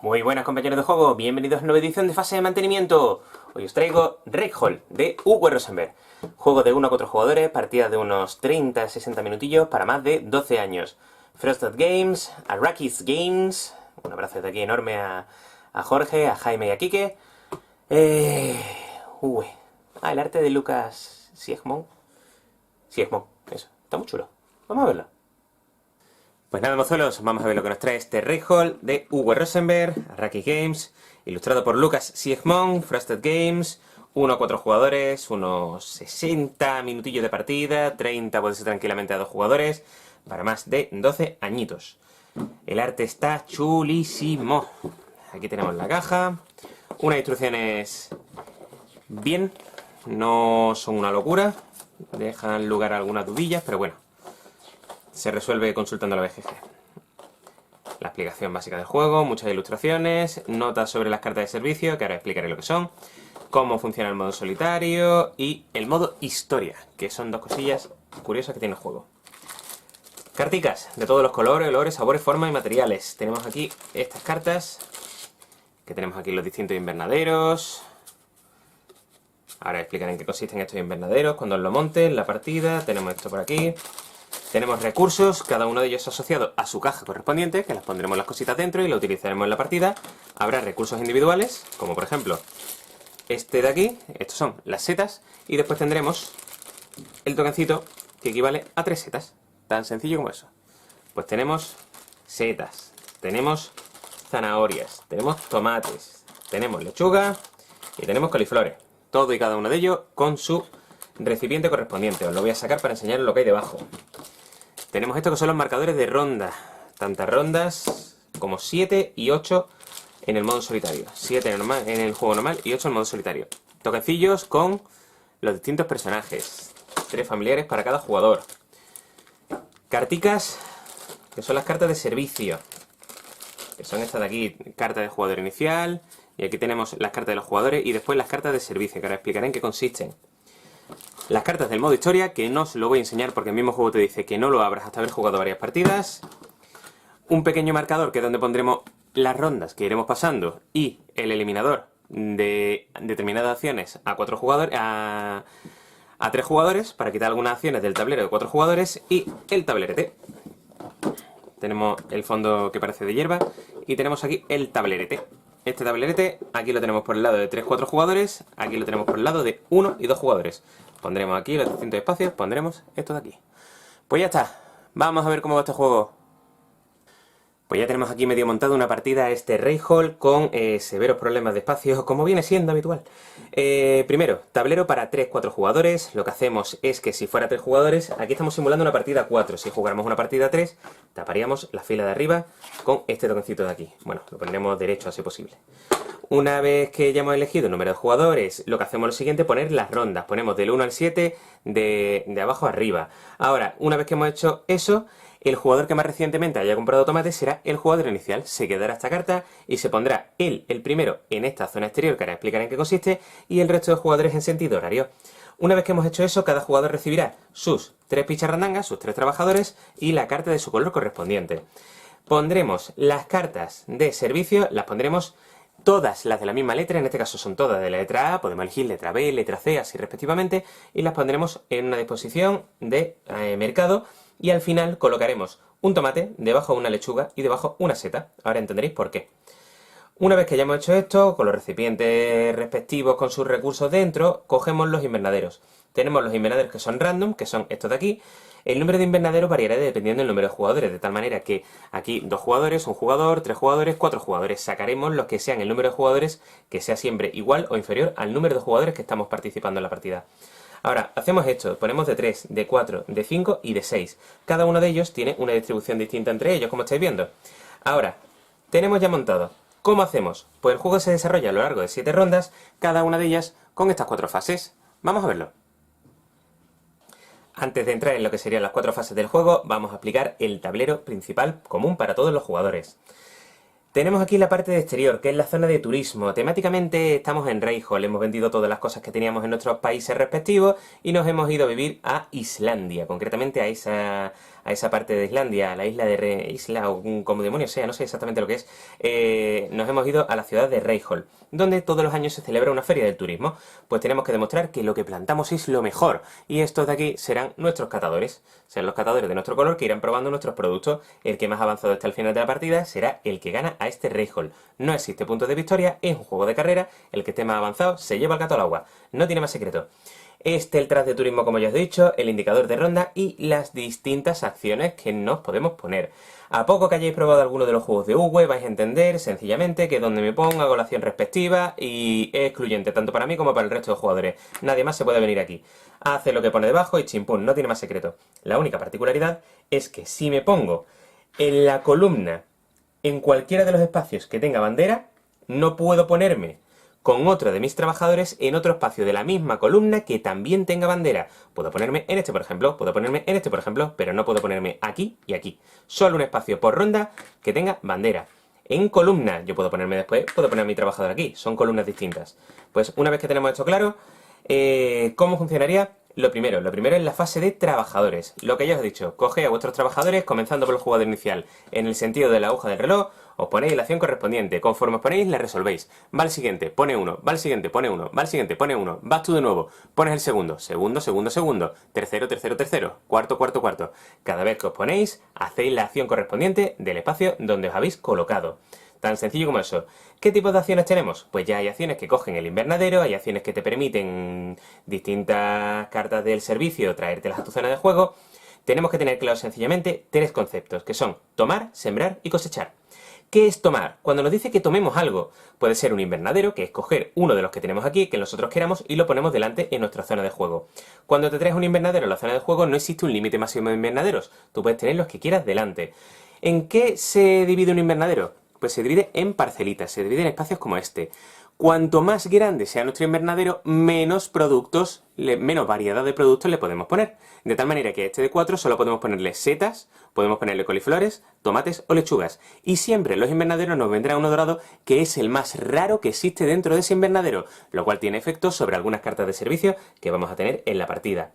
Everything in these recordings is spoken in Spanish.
Muy buenas compañeros de juego, bienvenidos a una nueva edición de fase de mantenimiento. Hoy os traigo Ragehall de Uwe Rosenberg. Juego de 1 a 4 jugadores, partida de unos 30-60 minutillos para más de 12 años. Frosted Games, Arrakis Games, un abrazo de aquí enorme a Jorge, a Jaime y a Quique. El arte de Lucas Siegmund. Siegmund, eso, está muy chulo. Vamos a verlo. Pues nada, mozuelos, vamos a ver lo que nos trae este Ragehall de Uwe Rosenberg, Arrakis Games, ilustrado por Lucas Siegmund, Frosted Games, 1 a 4 jugadores, unos 60 minutillos de partida, 30 puede ser tranquilamente a 2 jugadores, para más de 12 añitos. El arte está chulísimo. Aquí tenemos la caja, unas instrucciones bien, no son una locura, dejan lugar a algunas dudillas, pero bueno. Se resuelve consultando la BGG. La explicación básica del juego, muchas ilustraciones, notas sobre las cartas de servicio, que ahora explicaré lo que son, cómo funciona el modo solitario y el modo historia, que son dos cosillas curiosas que tiene el juego. Carticas de todos los colores, olores, sabores, formas y materiales. Tenemos aquí estas cartas, que tenemos aquí los distintos invernaderos. Ahora explicaré en qué consisten estos invernaderos, cuando lo monten, la partida. Tenemos esto por aquí. Tenemos recursos, cada uno de ellos asociado a su caja correspondiente, que las pondremos las cositas dentro y lo utilizaremos en la partida. Habrá recursos individuales, como por ejemplo este de aquí, estos son las setas, y después tendremos el tokencito que equivale a 3 setas, tan sencillo como eso. Pues tenemos setas, tenemos zanahorias, tenemos tomates, tenemos lechuga y tenemos coliflores. Todo y cada uno de ellos con su recipiente correspondiente. Os lo voy a sacar para enseñaros lo que hay debajo. Tenemos esto que son los marcadores de ronda. Tantas rondas como 7 y 8 en el modo solitario. 7 en el juego normal y 8 en el modo solitario. Toquecillos con los distintos personajes. 3 familiares para cada jugador. Carticas, que son las cartas de servicio. Que son estas de aquí, carta de jugador inicial. Y aquí tenemos las cartas de los jugadores y después las cartas de servicio, que ahora explicaré en qué consisten. Las cartas del modo historia, que no os lo voy a enseñar porque el mismo juego te dice que no lo abras hasta haber jugado varias partidas. Un pequeño marcador que es donde pondremos las rondas que iremos pasando y el eliminador de determinadas acciones a 4 jugadores, a 3 jugadores, para quitar algunas acciones del tablero de 4 jugadores, y el tablerete. Tenemos el fondo que parece de hierba y tenemos aquí el tablerete. Este tablerete aquí lo tenemos por el lado de 3-4 jugadores, aquí lo tenemos por el lado de 1 y 2 jugadores. Pondremos aquí los distintos espacios, pondremos esto de aquí. Pues ya está, vamos a ver cómo va este juego. Pues ya tenemos aquí medio montado una partida a este Ragehall con severos problemas de espacio, como viene siendo habitual. Primero, tablero para 3-4 jugadores. Lo que hacemos es que si fuera 3 jugadores, aquí estamos simulando una partida a 4. Si jugáramos una partida a 3, taparíamos la fila de arriba con este toquecito de aquí. Bueno, lo pondremos derecho a ser posible. Una vez que ya hemos elegido el número de jugadores, lo que hacemos es lo siguiente, poner las rondas. Ponemos del 1 al 7 de abajo a arriba. Ahora, una vez que hemos hecho eso, el jugador que más recientemente haya comprado tomates será el jugador inicial. Se quedará esta carta y se pondrá él, el primero, en esta zona exterior, que ahora explicaré en qué consiste, y el resto de jugadores en sentido horario. Una vez que hemos hecho eso, cada jugador recibirá sus 3 picharrandangas, sus 3 trabajadores, y la carta de su color correspondiente. Pondremos las cartas de servicio, las pondremos todas las de la misma letra, en este caso son todas de la letra A, podemos elegir letra B, letra C, así respectivamente, y las pondremos en una disposición de mercado, y al final colocaremos un tomate, debajo una lechuga y debajo una seta. Ahora entenderéis por qué. Una vez que hayamos hecho esto, con los recipientes respectivos con sus recursos dentro, cogemos los invernaderos. Tenemos los invernaderos que son random, que son estos de aquí. El número de invernaderos variará dependiendo del número de jugadores, de tal manera que aquí 2 jugadores, 1 jugador, 3 jugadores, 4 jugadores. Sacaremos los que sean el número de jugadores que sea siempre igual o inferior al número de jugadores que estamos participando en la partida. Ahora, hacemos esto, ponemos de 3, de 4, de 5 y de 6. Cada uno de ellos tiene una distribución distinta entre ellos, como estáis viendo. Ahora, tenemos ya montado. ¿Cómo hacemos? Pues el juego se desarrolla a lo largo de 7 rondas, cada una de ellas con estas 4 fases. Vamos a verlo. Antes de entrar en lo que serían las 4 fases del juego, vamos a explicar el tablero principal común para todos los jugadores. Tenemos aquí la parte de exterior, que es la zona de turismo. Temáticamente estamos en Reijol, hemos vendido todas las cosas que teníamos en nuestros países respectivos y nos hemos ido a vivir a Islandia, concretamente a esa parte de Islandia, a la isla de isla o como demonio sea, no sé exactamente lo que es. Nos hemos ido a la ciudad de Reijol, donde todos los años se celebra una feria del turismo. Pues tenemos que demostrar que lo que plantamos es lo mejor, y estos de aquí serán nuestros catadores. Serán los catadores de nuestro color que irán probando nuestros productos. El que más avanzado hasta el final de la partida será el que gana a este Reijol. No existe punto de victoria, es un juego de carrera, el que esté más avanzado se lleva el gato al agua. No tiene más secreto. El tras de turismo, como ya os he dicho, el indicador de ronda y las distintas acciones que nos podemos poner. A poco que hayáis probado alguno de los juegos de Uwe, vais a entender sencillamente que donde me pongo hago la acción respectiva y es excluyente tanto para mí como para el resto de jugadores. Nadie más se puede venir aquí. Hace lo que pone debajo y chimpún, no tiene más secreto. La única particularidad es que si me pongo en la columna en cualquiera de los espacios que tenga bandera, no puedo ponerme con otro de mis trabajadores en otro espacio de la misma columna que también tenga bandera. Puedo ponerme en este, por ejemplo, puedo ponerme en este, por ejemplo, pero no puedo ponerme aquí y aquí. Solo un espacio por ronda que tenga bandera. En columna, yo puedo ponerme después, puedo poner a mi trabajador aquí, son columnas distintas. Pues una vez que tenemos esto claro, ¿cómo funcionaría? Lo primero es la fase de trabajadores. Lo que ya os he dicho, cogéis a vuestros trabajadores, comenzando por el jugador inicial, en el sentido de la aguja del reloj, os ponéis la acción correspondiente, conforme os ponéis la resolvéis. Va al siguiente, pone uno, va al siguiente, pone uno, va al siguiente, pone uno, vas tú de nuevo, pones el segundo, segundo, tercero, cuarto. Cada vez que os ponéis, hacéis la acción correspondiente del espacio donde os habéis colocado. Tan sencillo como eso. ¿Qué tipo de acciones tenemos? Pues ya hay acciones que cogen el invernadero, hay acciones que te permiten distintas cartas del servicio traértelas a tu zona de juego. Tenemos que tener claro sencillamente tres conceptos, que son tomar, sembrar y cosechar. ¿Qué es tomar? Cuando nos dice que tomemos algo, puede ser un invernadero, que es coger uno de los que tenemos aquí, que nosotros queramos, y lo ponemos delante en nuestra zona de juego. Cuando te traes un invernadero en la zona de juego, no existe un límite máximo de invernaderos. Tú puedes tener los que quieras delante. ¿En qué se divide un invernadero? Pues se divide en parcelitas, se divide en espacios como este. Cuanto más grande sea nuestro invernadero, menos variedad de productos le podemos poner. De tal manera que a este de 4 solo podemos ponerle setas, podemos ponerle coliflores, tomates o lechugas. Y siempre en los invernaderos nos vendrá uno dorado que es el más raro que existe dentro de ese invernadero, lo cual tiene efectos sobre algunas cartas de servicio que vamos a tener en la partida.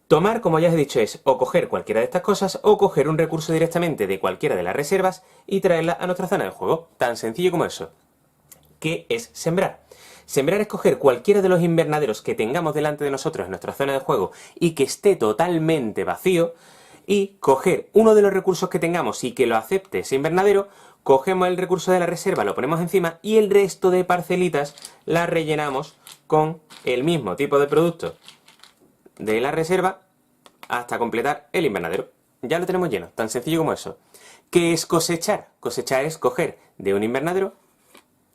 Tomar, como ya os he dicho, es o coger cualquiera de estas cosas o coger un recurso directamente de cualquiera de las reservas y traerla a nuestra zona de juego. Tan sencillo como eso. ¿Qué es sembrar? Sembrar es coger cualquiera de los invernaderos que tengamos delante de nosotros en nuestra zona de juego y que esté totalmente vacío y coger uno de los recursos que tengamos y que lo acepte ese invernadero, cogemos el recurso de la reserva, lo ponemos encima y el resto de parcelitas las rellenamos con el mismo tipo de producto de la reserva hasta completar el invernadero. Ya lo tenemos lleno, tan sencillo como eso. ¿Qué es cosechar? Cosechar es coger de un invernadero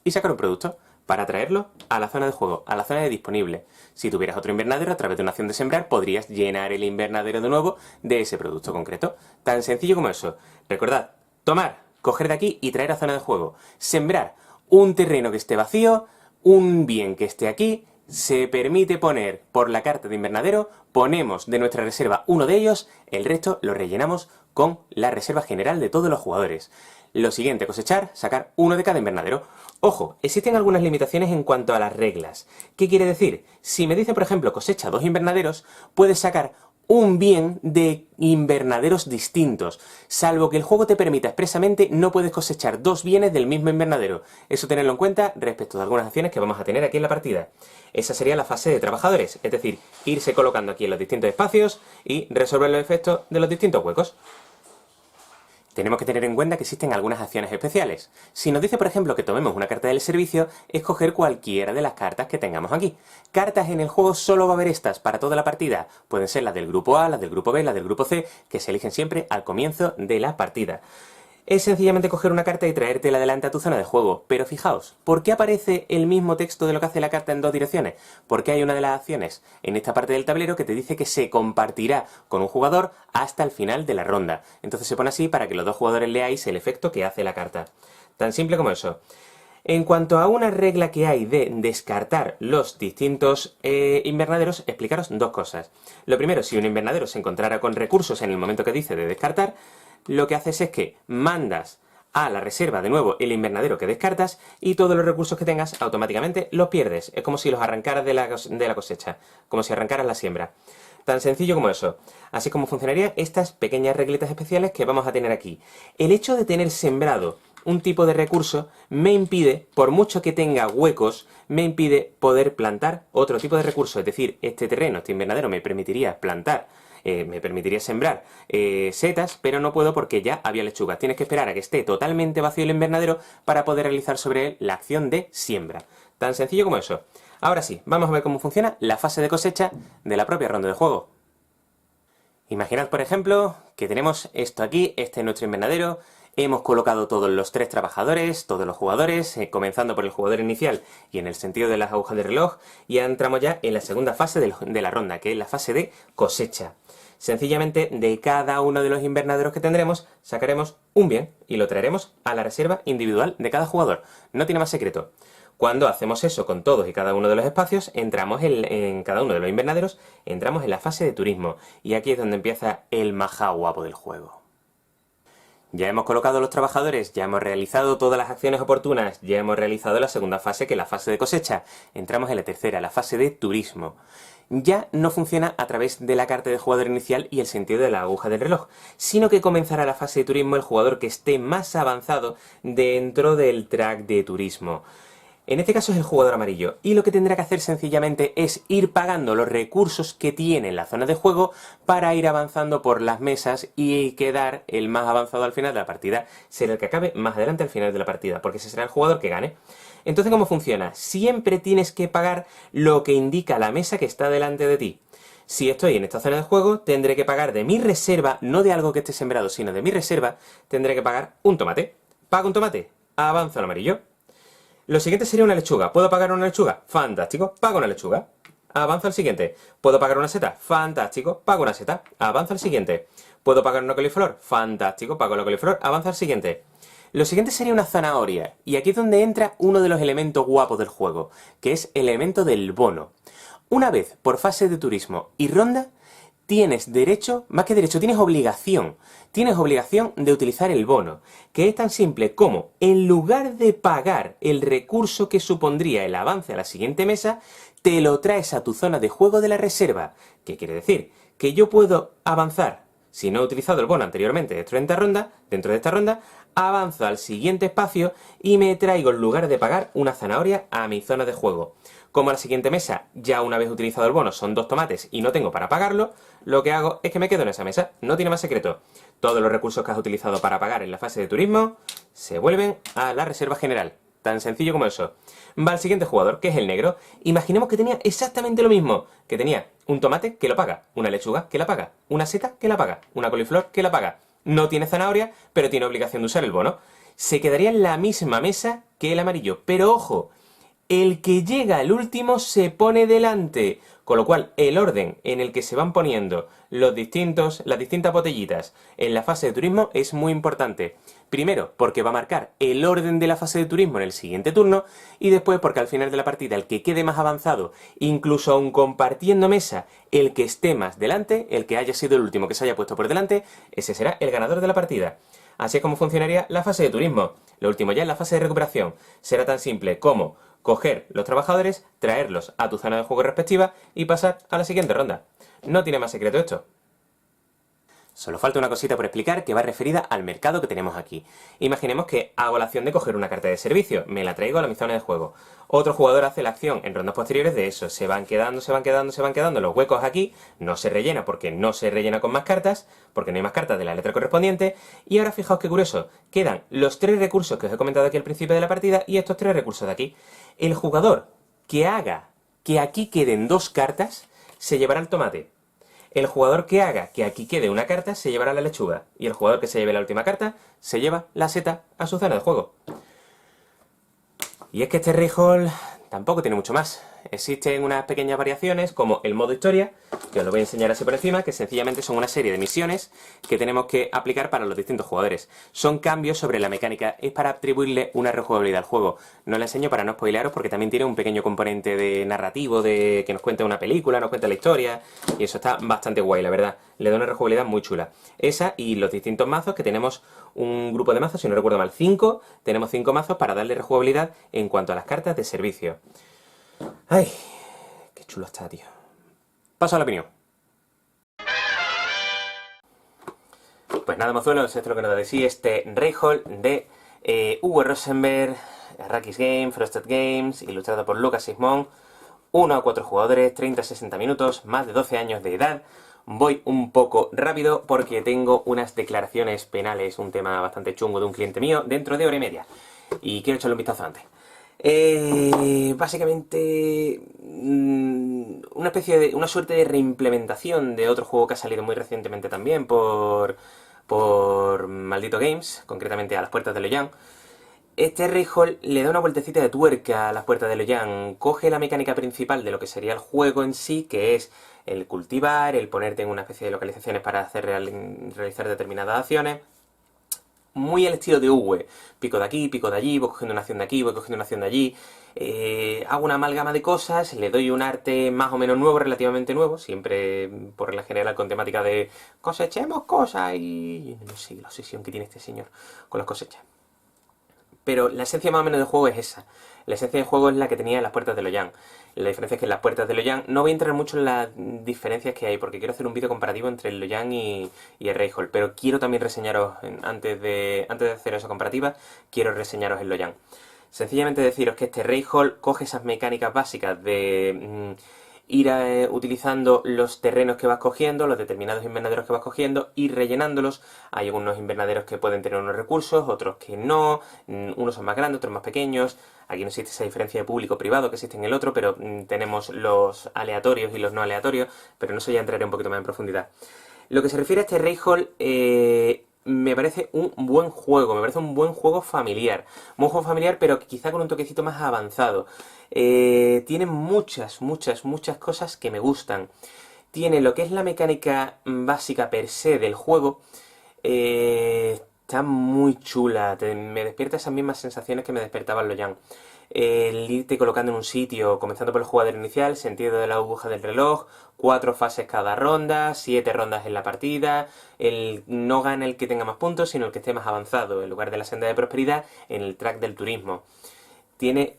y sacar un producto para traerlo a la zona de juego, a la zona de disponible. Si tuvieras otro invernadero, a través de una acción de sembrar, podrías llenar el invernadero de nuevo de ese producto concreto. Tan sencillo como eso. Recordad, tomar, coger de aquí y traer a zona de juego. Sembrar, un terreno que esté vacío, un bien que esté aquí. Se permite poner por la carta de invernadero, ponemos de nuestra reserva uno de ellos, el resto lo rellenamos con la reserva general de todos los jugadores. Lo siguiente, cosechar, sacar uno de cada invernadero. Ojo, existen algunas limitaciones en cuanto a las reglas. ¿Qué quiere decir? Si me dice, por ejemplo, cosecha 2 invernaderos, puedes sacar un bien de invernaderos distintos. Salvo que el juego te permita expresamente, no puedes cosechar 2 bienes del mismo invernadero. Eso tenedlo en cuenta respecto de algunas acciones que vamos a tener aquí en la partida. Esa sería la fase de trabajadores, es decir, irse colocando aquí en los distintos espacios y resolver los efectos de los distintos huecos. Tenemos que tener en cuenta que existen algunas acciones especiales. Si nos dice, por ejemplo, que tomemos una carta del servicio, escoger cualquiera de las cartas que tengamos aquí. Cartas en el juego solo va a haber estas para toda la partida. Pueden ser las del grupo A, las del grupo B, las del grupo C, que se eligen siempre al comienzo de la partida. Es sencillamente coger una carta y traértela delante a tu zona de juego. Pero fijaos, ¿por qué aparece el mismo texto de lo que hace la carta en dos direcciones? Porque hay una de las acciones en esta parte del tablero que te dice que se compartirá con un jugador hasta el final de la ronda. Entonces se pone así para que los dos jugadores leáis el efecto que hace la carta. Tan simple como eso. En cuanto a una regla que hay de descartar los distintos invernaderos, explicaros dos cosas. Lo primero, si un invernadero se encontrara con recursos en el momento que dice de descartar, lo que haces es que mandas a la reserva de nuevo el invernadero que descartas y todos los recursos que tengas automáticamente los pierdes. Es como si los arrancaras de la cosecha, como si arrancaras la siembra. Tan sencillo como eso. Así como funcionarían estas pequeñas reglitas especiales que vamos a tener aquí. El hecho de tener sembrado un tipo de recurso me impide, por mucho que tenga huecos, me impide poder plantar otro tipo de recurso. Es decir, este terreno, este invernadero me permitiría plantar, me permitiría sembrar setas, pero no puedo porque ya había lechugas. Tienes que esperar a que esté totalmente vacío el invernadero para poder realizar sobre él la acción de siembra. Tan sencillo como eso. Ahora sí, vamos a ver cómo funciona la fase de cosecha de la propia ronda de juego. Imaginad, por ejemplo, que tenemos esto aquí, este es nuestro invernadero. Hemos colocado todos los 3 trabajadores, todos los jugadores, comenzando por el jugador inicial y en el sentido de las agujas de reloj, y ya entramos ya en la segunda fase de la ronda, que es la fase de cosecha. Sencillamente, de cada uno de los invernaderos que tendremos, sacaremos un bien y lo traeremos a la reserva individual de cada jugador. No tiene más secreto. Cuando hacemos eso con todos y cada uno de los espacios, entramos en cada uno de los invernaderos, entramos en la fase de turismo, y aquí es donde empieza el majá guapo del juego. Ya hemos colocado los trabajadores, ya hemos realizado todas las acciones oportunas, ya hemos realizado la segunda fase, que es la fase de cosecha. Entramos en la tercera, la fase de turismo. Ya no funciona a través de la carta de jugador inicial y el sentido de la aguja del reloj, sino que comenzará la fase de turismo el jugador que esté más avanzado dentro del track de turismo. En este caso es el jugador amarillo, y lo que tendrá que hacer sencillamente es ir pagando los recursos que tiene en la zona de juego para ir avanzando por las mesas y quedar el más avanzado al final de la partida. Será el que acabe más adelante al final de la partida, porque ese será el jugador que gane. Entonces, ¿cómo funciona? Siempre tienes que pagar lo que indica la mesa que está delante de ti. Si estoy en esta zona de juego, tendré que pagar de mi reserva, no de algo que esté sembrado, sino de mi reserva, tendré que pagar un tomate. ¿Pago un tomate? Avanzo al amarillo. Lo siguiente sería una lechuga. ¿Puedo pagar una lechuga? Fantástico, pago una lechuga. Avanzo al siguiente. ¿Puedo pagar una seta? Fantástico, pago una seta. Avanzo al siguiente. ¿Puedo pagar una coliflor? Fantástico, pago la coliflor. Avanzo al siguiente. Lo siguiente sería una zanahoria. Y aquí es donde entra uno de los elementos guapos del juego, que es el elemento del bono. Una vez por fase de turismo y ronda, tienes derecho, más que derecho, tienes obligación de utilizar el bono, que es tan simple como, en lugar de pagar el recurso que supondría el avance a la siguiente mesa, te lo traes a tu zona de juego de la reserva. ¿Qué quiere decir? Que yo puedo avanzar, si no he utilizado el bono anteriormente dentro de esta ronda, avanzo al siguiente espacio y me traigo, en lugar de pagar, una zanahoria a mi zona de juego. Como a la siguiente mesa, ya una vez utilizado el bono, son 2 tomates y no tengo para pagarlo, lo que hago es que me quedo en esa mesa. No tiene más secreto. Todos los recursos que has utilizado para pagar en la fase de turismo se vuelven a la reserva general. Tan sencillo como eso. Va al siguiente jugador, que es el negro. Imaginemos que tenía exactamente lo mismo. Que tenía un tomate que lo paga, una lechuga que la paga, una seta que la paga, una coliflor que la paga. No tiene zanahoria, pero tiene obligación de usar el bono. Se quedaría en la misma mesa que el amarillo. Pero ojo, el que llega al último se pone delante, con lo cual el orden en el que se van poniendo las distintas botellitas en la fase de turismo es muy importante. Primero, porque va a marcar el orden de la fase de turismo en el siguiente turno, y después porque al final de la partida el que quede más avanzado, incluso aun compartiendo mesa, el que esté más delante, el que haya sido el último que se haya puesto por delante, ese será el ganador de la partida. Así es como funcionaría la fase de turismo. Lo último ya es la fase de recuperación. Será tan simple como coger los trabajadores, traerlos a tu zona de juego respectiva y pasar a la siguiente ronda. No tiene más secreto esto. Solo falta una cosita por explicar que va referida al mercado que tenemos aquí. Imaginemos que hago la acción de coger una carta de servicio, me la traigo a mi zona de juego. Otro jugador hace la acción en rondas posteriores de eso, se van quedando los huecos aquí, no se rellena porque no se rellena con más cartas, porque no hay más cartas de la letra correspondiente, y ahora fijaos qué curioso, quedan los 3 recursos que os he comentado aquí al principio de la partida y estos 3 recursos de aquí. El jugador que haga que aquí queden 2 cartas, se llevará el tomate. El jugador que haga que aquí quede una carta se llevará la lechuga. Y el jugador que se lleve la última carta se lleva la seta a su zona de juego. Y es que este reroll tampoco tiene mucho más. Existen unas pequeñas variaciones como el modo historia, que os lo voy a enseñar así por encima, que sencillamente son una serie de misiones que tenemos que aplicar para los distintos jugadores. Son cambios sobre la mecánica, es para atribuirle una rejugabilidad al juego. No la enseño para no spoilearos porque también tiene un pequeño componente de narrativo, de que nos cuenta una película, nos cuenta la historia, y eso está bastante guay, la verdad. Le da una rejugabilidad muy chula. Esa y los distintos mazos, que tenemos un grupo de mazos, si no recuerdo mal, 5. Tenemos 5 mazos para darle rejugabilidad en cuanto a las cartas de servicio. ¡Ay! ¡Qué chulo está, tío! Paso a la opinión. Pues nada, mozuelos, esto es lo que nos da de sí este Rayhol de Uwe Rosenberg, Arrakis Games, Frosted Games, ilustrado por Lucas Sismond. 1 a 4 jugadores, 30-60 minutos, más de 12 años de edad. Voy un poco rápido porque tengo unas declaraciones penales, un tema bastante chungo de un cliente mío, dentro de hora y media. Y quiero echarle un vistazo antes. Básicamente una suerte de reimplementación de otro juego que ha salido muy recientemente también por Maldito Games, concretamente a Las Puertas de Loján. Este Rayhol le da una vueltecita de tuerca a Las Puertas de Loján, coge la mecánica principal de lo que sería el juego en sí, que es el cultivar, el ponerte en una especie de localizaciones para realizar determinadas acciones. Muy al estilo de Uwe, pico de aquí, pico de allí, voy cogiendo una acción de aquí, voy cogiendo una acción de allí, hago una amalgama de cosas, le doy un arte más o menos nuevo, relativamente nuevo, siempre por regla general con temática de cosechemos cosas y no sé la obsesión que tiene este señor con las cosechas. Pero la esencia más o menos del juego es esa. La esencia del juego es la que tenía en Las Puertas de Loján. La diferencia es que en Las Puertas de Loján no voy a entrar mucho en las diferencias que hay, porque quiero hacer un vídeo comparativo entre el Loján y el Rayhol, pero quiero también reseñaros, antes de hacer esa comparativa, quiero reseñaros el Loján. Sencillamente deciros que este Rayhol coge esas mecánicas básicas de ir utilizando los terrenos que vas cogiendo, los determinados invernaderos que vas cogiendo, ir rellenándolos. Hay algunos invernaderos que pueden tener unos recursos, otros que no, unos son más grandes, otros más pequeños. Aquí no existe esa diferencia de público-privado que existe en el otro, pero tenemos los aleatorios y los no aleatorios, pero en eso ya entraré un poquito más en profundidad. Lo que se refiere a este Rayhol, me parece un buen juego, me parece un buen juego familiar. Un buen juego familiar, pero quizá con un toquecito más avanzado. Tiene muchas cosas que me gustan. Tiene lo que es la mecánica básica per se del juego. Está muy chula, me despierta esas mismas sensaciones que me despertaba el Loján. El irte colocando en un sitio, comenzando por el jugador inicial, sentido de la aguja del reloj, 4 fases cada ronda, 7 rondas en la partida, el no gana el que tenga más puntos, sino el que esté más avanzado, en lugar de la senda de prosperidad, en el track del turismo.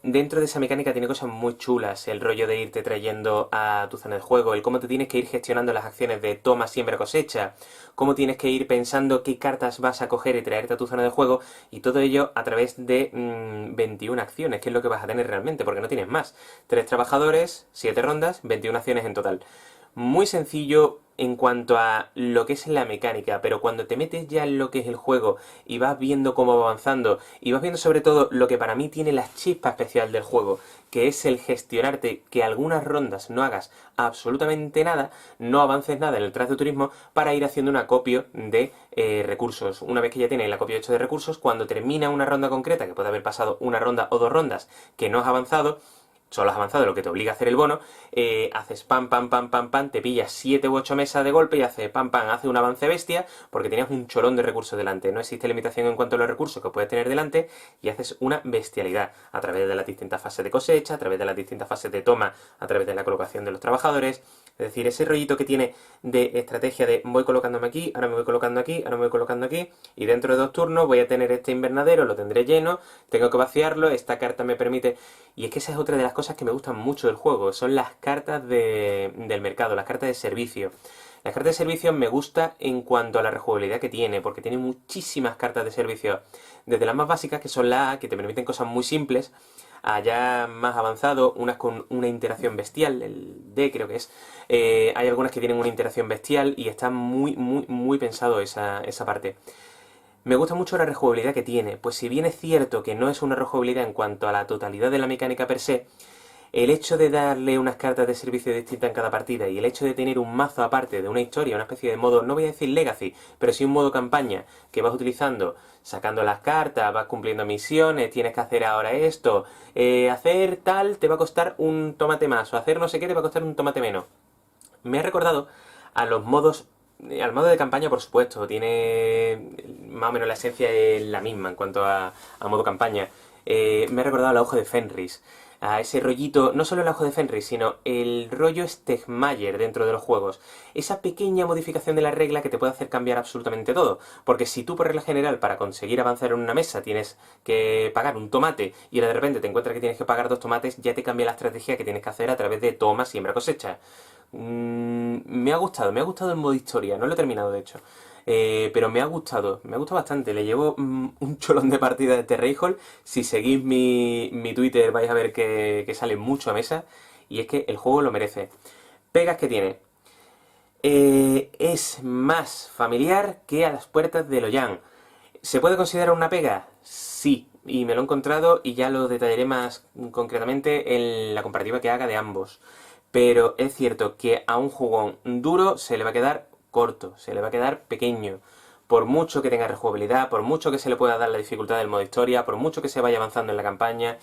Dentro de esa mecánica tiene cosas muy chulas, el rollo de irte trayendo a tu zona de juego, el cómo te tienes que ir gestionando las acciones de toma, siembra, cosecha, cómo tienes que ir pensando qué cartas vas a coger y traerte a tu zona de juego, y todo ello a través de 21 acciones, que es lo que vas a tener realmente, porque no tienes más. 3 trabajadores, 7 rondas, 21 acciones en total. Muy sencillo en cuanto a lo que es la mecánica, pero cuando te metes ya en lo que es el juego y vas viendo cómo va avanzando, y vas viendo sobre todo lo que para mí tiene la chispa especial del juego, que es el gestionarte que algunas rondas no hagas absolutamente nada, no avances nada en el track de turismo para ir haciendo un acopio de recursos. Una vez que ya tienes el acopio hecho de recursos, cuando termina una ronda concreta, que puede haber pasado una ronda o 2 rondas que no has avanzado, solo has avanzado lo que te obliga a hacer el bono, haces pam, pam, pam, pam, pam, te pillas 7 u 8 mesas de golpe y haces pam, pam, hace un avance bestia porque tenías un cholón de recursos delante. No existe limitación en cuanto a los recursos que puedes tener delante y haces una bestialidad a través de las distintas fases de cosecha, a través de las distintas fases de toma, a través de la colocación de los trabajadores. Es decir, ese rollito que tiene de estrategia de voy colocándome aquí, ahora me voy colocando aquí, ahora me voy colocando aquí, y dentro de 2 turnos voy a tener este invernadero, lo tendré lleno, tengo que vaciarlo, esta carta me permite... Y es que esa es otra de las cosas que me gustan mucho del juego, son las cartas del mercado, las cartas de servicio. Las cartas de servicio me gusta en cuanto a la rejugabilidad que tiene, porque tiene muchísimas cartas de servicio, desde las más básicas, que son las A, que te permiten cosas muy simples, allá más avanzado, unas con una interacción bestial, el D creo que es. Hay algunas que tienen una interacción bestial y está muy pensado esa parte. Me gusta mucho la rejugabilidad que tiene, pues si bien es cierto que no es una rejugabilidad en cuanto a la totalidad de la mecánica per se, El hecho de darle unas cartas de servicio distintas en cada partida y el hecho de tener un mazo aparte de una historia, una especie de modo, no voy a decir legacy, pero sí un modo campaña que vas utilizando, sacando las cartas, vas cumpliendo misiones, tienes que hacer ahora esto, hacer tal te va a costar un tomate más, o hacer no sé qué te va a costar un tomate menos. Me ha recordado a los modos, al modo de campaña por supuesto, tiene más o menos la esencia es la misma en cuanto a modo campaña. Me ha recordado al Ojo de Fenris, a ese rollito, no solo el Ojo de Fenris, sino el rollo Stegmaier dentro de los juegos. Esa pequeña modificación de la regla que te puede hacer cambiar absolutamente todo. Porque si tú por regla general para conseguir avanzar en una mesa tienes que pagar un tomate y ahora de repente te encuentras que tienes que pagar 2 tomates, ya te cambia la estrategia que tienes que hacer a través de toma, siembra, cosecha. Me ha gustado el modo historia, no lo he terminado de hecho. Pero me ha gustado bastante. Le llevo un cholón de partidas de Terrayhall. Si seguís mi Twitter vais a ver que sale mucho a mesa. Y es que el juego lo merece. Pegas que tiene. Es más familiar que a las puertas de Loyang. ¿Se puede considerar una pega? Sí. Y me lo he encontrado y ya lo detallaré más concretamente en la comparativa que haga de ambos. Pero es cierto que a un jugón duro se le va a quedar corto, se le va a quedar pequeño. Por mucho que tenga rejugabilidad, por mucho que se le pueda dar la dificultad del modo historia, por mucho que se vaya avanzando en la campaña,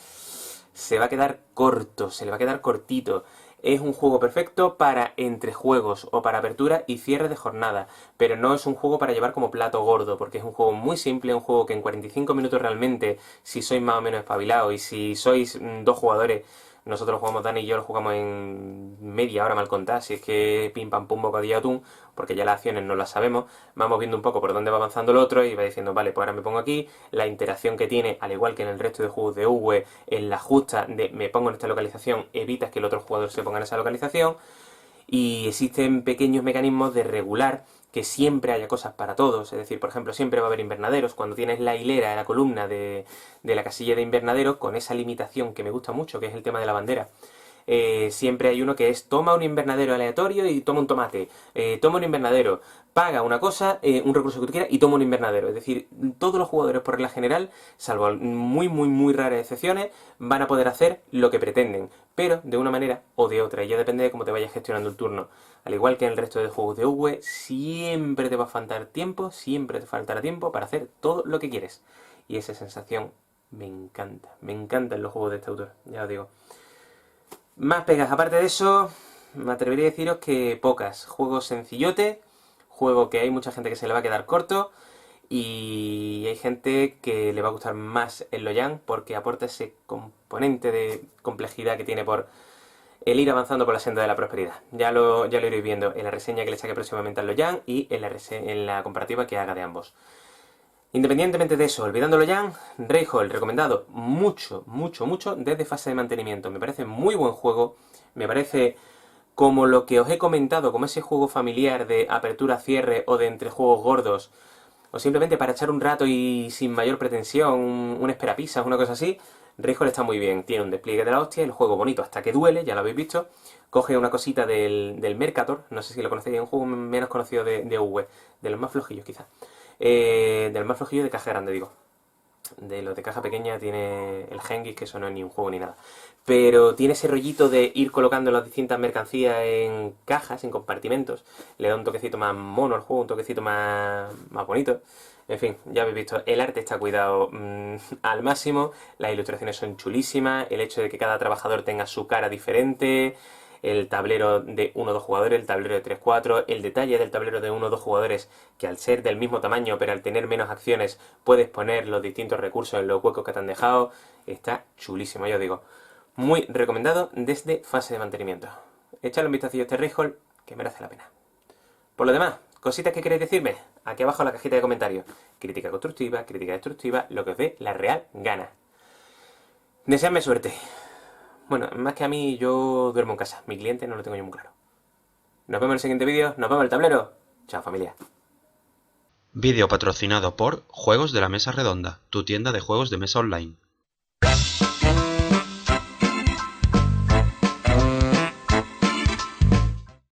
se va a quedar corto, se le va a quedar cortito. Es un juego perfecto para entrejuegos o para apertura y cierre de jornada, pero no es un juego para llevar como plato gordo, porque es un juego muy simple, un juego que en 45 minutos realmente, si sois más o menos espabilados y si sois 2 jugadores, nosotros jugamos, Dani y yo lo jugamos en media hora mal contada, si es que pim pam pum bocadillo de atún, porque ya las acciones no las sabemos, vamos viendo un poco por dónde va avanzando el otro y va diciendo, vale, pues ahora me pongo aquí, la interacción que tiene, al igual que en el resto de juegos de Uwe, en la justa de me pongo en esta localización, evitas que el otro jugador se ponga en esa localización, y existen pequeños mecanismos de regular que siempre haya cosas para todos, es decir, por ejemplo, siempre va a haber invernaderos, cuando tienes la hilera, la columna de la casilla de invernaderos, con esa limitación que me gusta mucho, que es el tema de la bandera. Siempre hay uno que es toma un invernadero aleatorio y toma un tomate, toma un invernadero, paga una cosa, un recurso que tú quieras y toma un invernadero. Es decir, todos los jugadores por regla general, salvo muy raras excepciones, van a poder hacer lo que pretenden, pero de una manera o de otra, y ya depende de cómo te vayas gestionando el turno. Al igual que en el resto de juegos de Uwe, siempre te va a faltar tiempo, siempre te faltará tiempo para hacer todo lo que quieres. Y esa sensación me encanta en los juegos de este autor, ya os digo. Más pegas, aparte de eso, me atrevería a deciros que pocas. Juego sencillote, juego que hay mucha gente que se le va a quedar corto y hay gente que le va a gustar más el Loyang porque aporta ese componente de complejidad que tiene por el ir avanzando por la senda de la prosperidad. Ya lo iréis viendo en la reseña que le saque próximamente al Loyang y en la comparativa que haga de ambos. Independientemente de eso, olvidándolo ya, Rayhall, recomendado mucho desde fase de mantenimiento. Me parece muy buen juego, me parece como lo que os he comentado, como ese juego familiar de apertura-cierre o de entre juegos gordos, o simplemente para echar un rato y sin mayor pretensión, un esperapisas, una cosa así. Rayhall está muy bien, tiene un despliegue de la hostia, el juego bonito hasta que duele, ya lo habéis visto. Coge una cosita del Mercator, no sé si lo conocéis, es un juego menos conocido de Uwe, de los más flojillos quizás. Del más flojillo de caja grande, digo. De los de caja pequeña tiene el Genghis, que eso no es ni un juego ni nada. Pero tiene ese rollito de ir colocando las distintas mercancías en cajas, en compartimentos. Le da un toquecito más mono al juego, un toquecito más bonito. En fin, ya habéis visto, el arte está cuidado al máximo. Las ilustraciones son chulísimas. El hecho de que cada trabajador tenga su cara diferente. El tablero de 1 o 2 jugadores, el tablero de 3-4, el detalle del tablero de 1 o 2 jugadores, que al ser del mismo tamaño, pero al tener menos acciones, puedes poner los distintos recursos en los huecos que te han dejado. Está chulísimo, ya os digo. Muy recomendado desde fase de mantenimiento. Echadle un vistacillo a este Rayhall, que merece la pena. Por lo demás, cositas que queréis decirme, aquí abajo en la cajita de comentarios. Crítica constructiva, crítica destructiva, lo que os dé la real gana. Deseadme suerte. Bueno, más que a mí, yo duermo en casa. Mi cliente no lo tengo yo muy claro. Nos vemos en el siguiente vídeo. Nos vemos en el tablero. Chao, familia. Vídeo patrocinado por Juegos de la Mesa Redonda, tu tienda de juegos de mesa online.